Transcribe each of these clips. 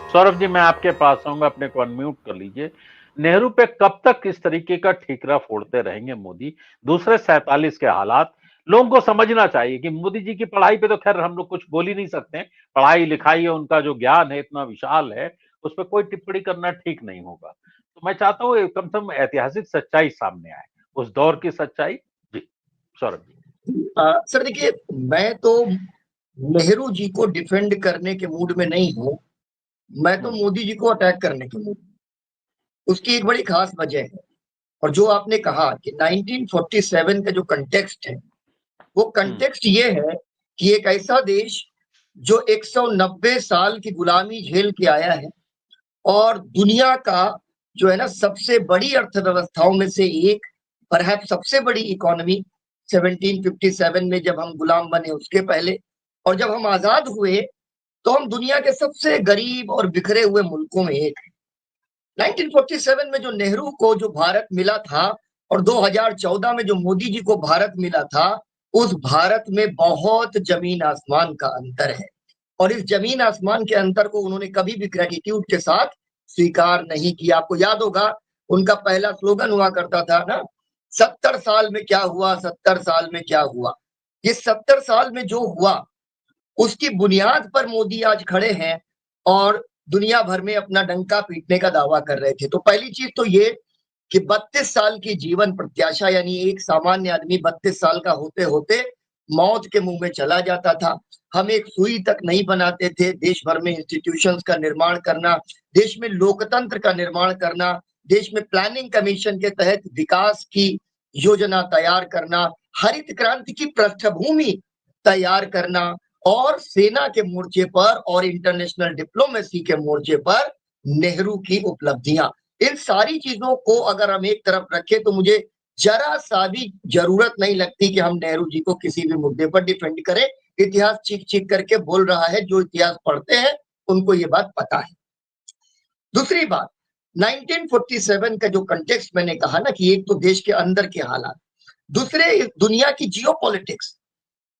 सौरभ जी, मैं आपके पास आऊंगा, अपने को अनम्यूट कर लीजिए। नेहरू पे कब तक इस तरीके का ठीकरा फोड़ते रहेंगे मोदी? दूसरे 47 के हालात लोगों को समझना चाहिए कि मोदी जी की पढ़ाई पे तो खैर हम लोग कुछ बोल ही नहीं सकते। पढ़ाई लिखाई है, उनका जो ज्ञान है इतना विशाल है, उस पर कोई टिप्पणी करना ठीक नहीं होगा। तो मैं चाहता हूँ कम से कम ऐतिहासिक सच्चाई सामने आए, उस दौर की सच्चाई। जी सौरभ जी। सर देखिए, मैं तो नेहरू जी को डिफेंड करने के मूड में नहीं हूँ। मैं तो हम्म। मोदी जी को अटैक करने के मूड। उसकी एक बड़ी खास वजह है। और जो आपने कहा कि 1947 का जो कंटेक्स्ट है, वो हम्म। कंटेक्स्ट ये है कि एक ऐसा देश जो 190 साल की गुलामी झेल के आया है और दुनिया का जो है ना सबसे बड़ी अर्थव्यवस्थाओं में से एक, परहैप्स सबसे बड़ी इकोनॉमी, 1757 में जब हम गुलाम बने उसके पहले, और जब हम आजाद हुए तो हम दुनिया के सबसे गरीब और बिखरे हुए मुल्कों में एक है। 1947 में जो नेहरू को जो भारत मिला था और 2014 में जो मोदी जी को भारत मिला था, उस भारत में बहुत जमीन आसमान का अंतर है। और इस जमीन आसमान के अंतर को उन्होंने कभी भी ग्रेटिट्यूड के साथ स्वीकार नहीं किया। आपको याद होगा उनका पहला स्लोगन हुआ करता था ना, 70 साल में क्या हुआ, 70 साल में क्या हुआ। ये 70 साल में जो हुआ उसकी बुनियाद पर मोदी आज खड़े हैं और दुनिया भर में अपना डंका पीटने का दावा कर रहे थे। तो पहली चीज तो ये कि 32 साल की जीवन प्रत्याशा, यानी एक सामान्य आदमी 32 साल का होते होते मौत के मुंह में चला जाता था। हम एक सुई तक नहीं बनाते थे। देश भर में इंस्टीट्यूशंस का निर्माण करना, देश में लोकतंत्र का निर्माण करना, देश में प्लानिंग कमीशन के तहत विकास की योजना तैयार करना, हरित क्रांति की पृष्ठभूमि तैयार करना, और सेना के मोर्चे पर और इंटरनेशनल डिप्लोमेसी के मोर्चे पर नेहरू की उपलब्धियां, इन सारी चीजों को अगर हम एक तरफ रखें तो मुझे जरा सा भी जरूरत नहीं लगती कि हम नेहरू जी को किसी भी मुद्दे पर डिफेंड करें। इतिहास चीख चीख करके बोल रहा है, जो इतिहास पढ़ते हैं उनको ये बात पता है। दूसरी बात, 1947 का जो कंटेक्स्ट मैंने कहा ना कि एक तो देश के अंदर के हालात, दूसरे दुनिया की जियोपॉलिटिक्स।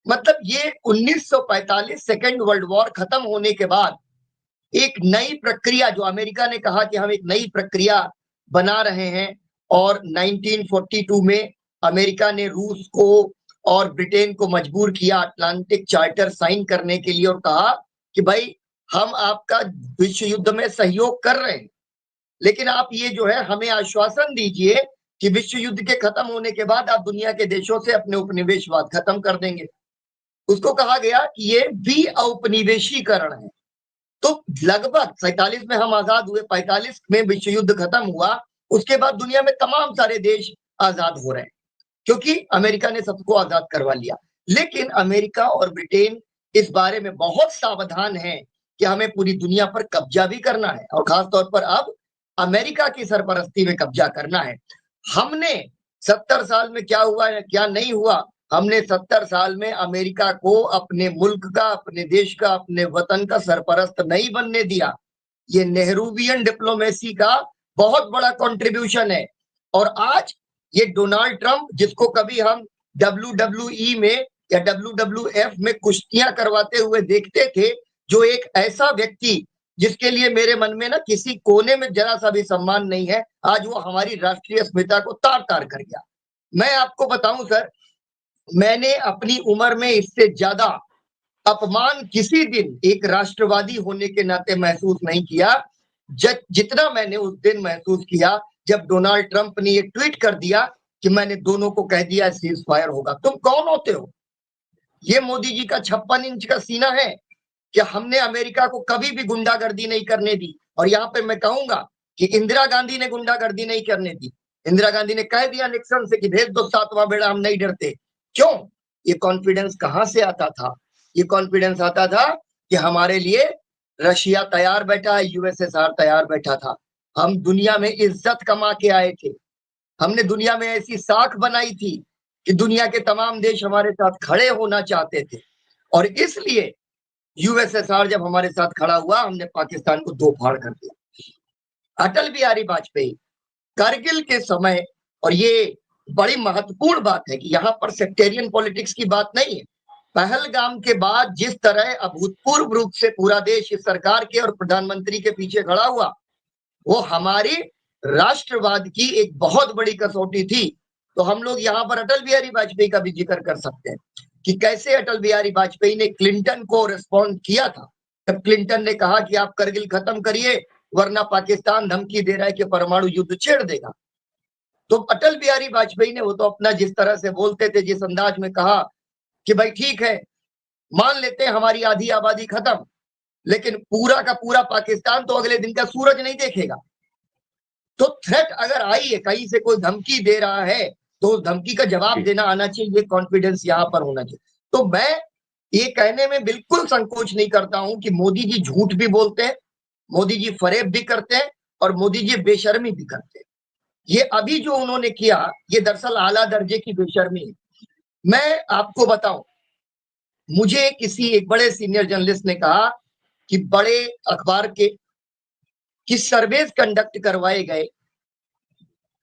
मतलब ये 1945 सेकेंड वर्ल्ड वॉर खत्म होने के बाद एक नई प्रक्रिया, जो अमेरिका ने कहा कि हम एक नई प्रक्रिया बना रहे हैं, और 1942 में अमेरिका ने रूस को और ब्रिटेन को मजबूर किया अटलांटिक चार्टर साइन करने के लिए और कहा कि भाई हम आपका विश्व युद्ध में सहयोग कर रहे हैं, लेकिन आप ये जो है हमें आश्वासन दीजिए कि विश्व युद्ध के खत्म होने के बाद आप दुनिया के देशों से अपने उपनिवेशवाद खत्म कर देंगे। उसको कहा गया कि ये औपनिवेशीकरण है। तो लगभग 47 में हम आजाद हुए, 45 में विश्व युद्ध खत्म हुआ, उसके बाद दुनिया में तमाम सारे देश आजाद हो रहे हैं क्योंकि अमेरिका ने सबको आजाद करवा लिया। लेकिन अमेरिका और ब्रिटेन इस बारे में बहुत सावधान है कि हमें पूरी दुनिया पर कब्जा भी करना है और खासतौर पर अब अमेरिका की सरपरस्ती में कब्जा करना है। हमने 70 साल में क्या हुआ या क्या नहीं हुआ, हमने 70 साल में अमेरिका को अपने मुल्क का, अपने देश का, अपने वतन का सरपरस्त नहीं बनने दिया। ये नेहरूवियन डिप्लोमेसी का बहुत बड़ा कंट्रीब्यूशन है। और आज ये डोनाल्ड ट्रंप, जिसको कभी हम WWE में या WWF में कुश्तियां करवाते हुए देखते थे, जो एक ऐसा व्यक्ति जिसके लिए मेरे मन में ना किसी कोने में जरा सा भी सम्मान नहीं है, आज वो हमारी राष्ट्रीय अस्मिता को तार तार कर गया। मैं आपको बताऊं सर, मैंने अपनी उम्र में इससे ज्यादा अपमान किसी दिन एक राष्ट्रवादी होने के नाते महसूस नहीं किया जितना मैंने उस दिन महसूस किया जब डोनाल्ड ट्रंप ने ये ट्वीट कर दिया कि मैंने दोनों को कह दिया सीज फायर होगा। तुम कौन होते हो? ये मोदी जी का 56 इंच का सीना है कि हमने अमेरिका को कभी भी गुंडागर्दी नहीं करने दी। और यहाँ पे मैं कहूंगा कि इंदिरा गांधी ने गुंडागर्दी नहीं करने दी। इंदिरा गांधी ने कह दिया निक्सन से कि भेज दो 7वां बेड़ा, हम नहीं डरते। क्यों? ये कॉन्फिडेंस कहां से आता था? ये कॉन्फिडेंस आता था कि हमारे लिए रशिया तैयार बैठा है, यूएसएसआर तैयार बैठा था। हम दुनिया में इज्जत कमा के आए थे। हमने दुनिया में ऐसी साख बनाई थी कि दुनिया के तमाम देश हमारे साथ खड़े होना चाहते थे। और इसलिए यूएसएसआर जब हमारे साथ खड़ा हुआ, हमने पाकिस्तान को दो फाड़ कर दिया। अटल बिहारी वाजपेयी कारगिल के समय, और ये बड़ी महत्वपूर्ण बात है कि यहाँ पर सेक्टेरियन पॉलिटिक्स की बात नहीं है, पहलगाम के बाद जिस तरह अभूतपूर्व रूप से पूरा देश इस सरकार के और प्रधानमंत्री के पीछे खड़ा हुआ, वो हमारी राष्ट्रवाद की एक बहुत बड़ी कसौटी थी। तो हम लोग यहाँ पर अटल बिहारी वाजपेयी का भी जिक्र कर सकते हैं कि कैसे अटल बिहारी वाजपेयी ने क्लिंटन को रिस्पॉन्ड किया था। जब क्लिंटन ने कहा कि आप करगिल खत्म करिए वरना पाकिस्तान धमकी दे रहा है कि परमाणु युद्ध छेड़ देगा, तो अटल बिहारी वाजपेयी ने वो तो अपना जिस तरह से बोलते थे, जिस अंदाज में कहा कि भाई ठीक है, मान लेते हैं हमारी आधी आबादी खत्म, लेकिन पूरा का पूरा पाकिस्तान तो अगले दिन का सूरज नहीं देखेगा। तो थ्रेट अगर आई है, कहीं से कोई धमकी दे रहा है, तो उस धमकी का जवाब देना आना चाहिए, ये कॉन्फिडेंस यहाँ पर होना चाहिए। तो मैं ये कहने में बिल्कुल संकोच नहीं करता हूं कि मोदी जी झूठ भी बोलते हैं, मोदी जी फरेब भी करते हैं और मोदी जी बेशर्मी भी करते हैं। ये अभी जो उन्होंने किया, ये दरअसल आला दर्जे की बेशर्मी है। मैं आपको बताऊं, मुझे किसी एक बड़े सीनियर जर्नलिस्ट ने कहा कि बड़े अखबार के किस सर्वेस कंडक्ट करवाए गए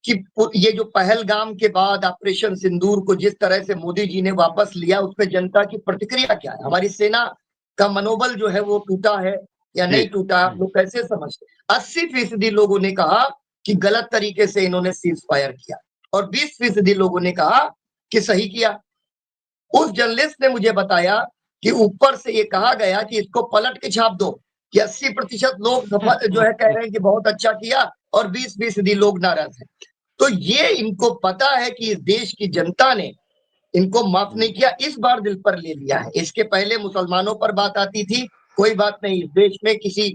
कि ये जो पहलगाम के बाद ऑपरेशन सिंदूर को जिस तरह से मोदी जी ने वापस लिया, उस पर जनता की प्रतिक्रिया क्या है, हमारी सेना का मनोबल जो है वो टूटा है या नहीं टूटा, आप लोग कैसे समझते? 80% लोगों ने कहा कि गलत तरीके से इन्होंने सीज फायर किया और 20% लोगों ने कहा कि सही किया। उस जर्नलिस्ट ने मुझे बताया कि ऊपर से ये कहा गया कि इसको पलट के छाप दो कि 80% लोग जो है कह रहे हैं कि बहुत अच्छा किया और 20% लोग नाराज हैं। तो ये इनको पता है कि इस देश की जनता ने इनको माफ नहीं किया, इस बार दिल पर ले लिया है। इसके पहले मुसलमानों पर बात आती थी, कोई बात नहीं, इस देश में किसी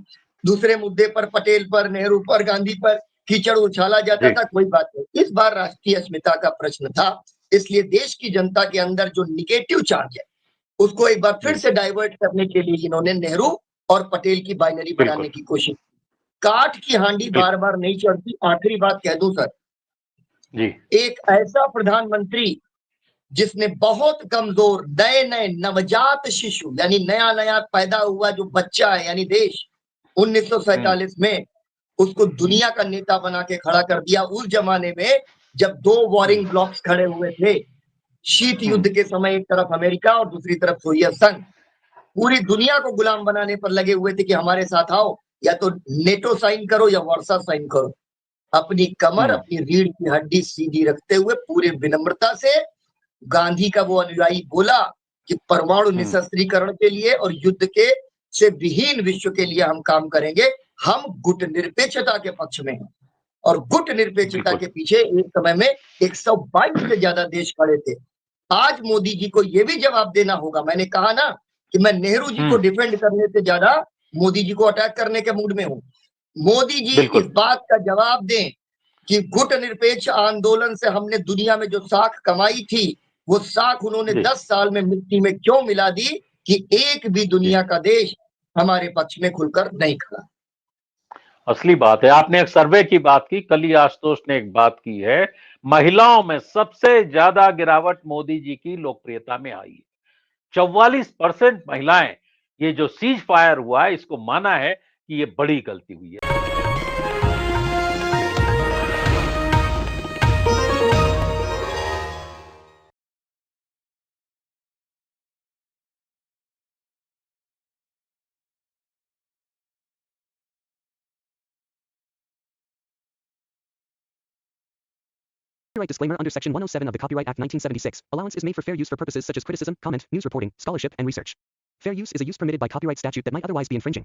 दूसरे मुद्दे पर, पटेल पर, नेहरू पर, गांधी पर कीचड़ उछाला जाता था, कोई बात नहीं। इस बार राष्ट्रीय अस्मिता का प्रश्न था, इसलिए देश की जनता के अंदर जो निगेटिव चार्ज है उसको एक बार फिर से डाइवर्ट करने के लिए इन्होंने नेहरू और पटेल की बाइनरी बनाने की कोशिश। काठ की हांडी बार बार नहीं चढ़ती। आखिरी बात कह दूं सर, एक ऐसा प्रधानमंत्री जिसने बहुत कमजोर नए नए नवजात शिशु यानी नया नया पैदा हुआ जो बच्चा है यानी देश 1947 में उसको दुनिया का नेता बना के खड़ा कर दिया। उस जमाने में जब दो वॉरिंग ब्लॉक्स खड़े हुए थे शीत युद्ध के समय, एक तरफ अमेरिका और दूसरी तरफ सोवियत संघ, पूरी दुनिया को गुलाम बनाने पर लगे हुए थे कि हमारे साथ आओ, या तो नेटो साइन करो या वर्षा साइन करो। अपनी कमर, अपनी रीढ़ की हड्डी सीधी रखते हुए पूरे विनम्रता से गांधी का वो अनुयायी बोला कि परमाणु निशस्त्रीकरण के लिए और युद्ध के से विहीन विश्व के लिए हम काम करेंगे। हम गुट निरपेक्षता के पक्ष में हैं और गुट निरपेक्षता के पीछे एक समय में 122 से ज्यादा देश खड़े थे। आज मोदी जी को यह भी जवाब देना होगा। मैंने कहा ना कि मैं नेहरू जी को डिफेंड करने से ज्यादा मोदी जी को अटैक करने के मूड में हूं। मोदी जी इस बात का जवाब दें कि गुट निरपेक्ष आंदोलन से हमने दुनिया में जो साख कमाई थी वो साख उन्होंने 10 साल में मिट्टी में क्यों मिला दी कि एक भी दुनिया का देश हमारे पक्ष में खुलकर नहीं खड़ा। असली बात है। आपने एक सर्वे की बात की, कल ही आशुतोष ने एक बात की है, महिलाओं में सबसे ज्यादा गिरावट मोदी जी की लोकप्रियता में आई है। 44% महिलाएं ये जो सीज फायर हुआ है इसको माना है कि ये बड़ी गलती हुई है। Copyright disclaimer under Section 107 of the Copyright Act 1976. Allowance is made for fair use for purposes such as criticism, comment, news reporting, scholarship, and research. Fair use is a use permitted by copyright statute that might otherwise be infringing.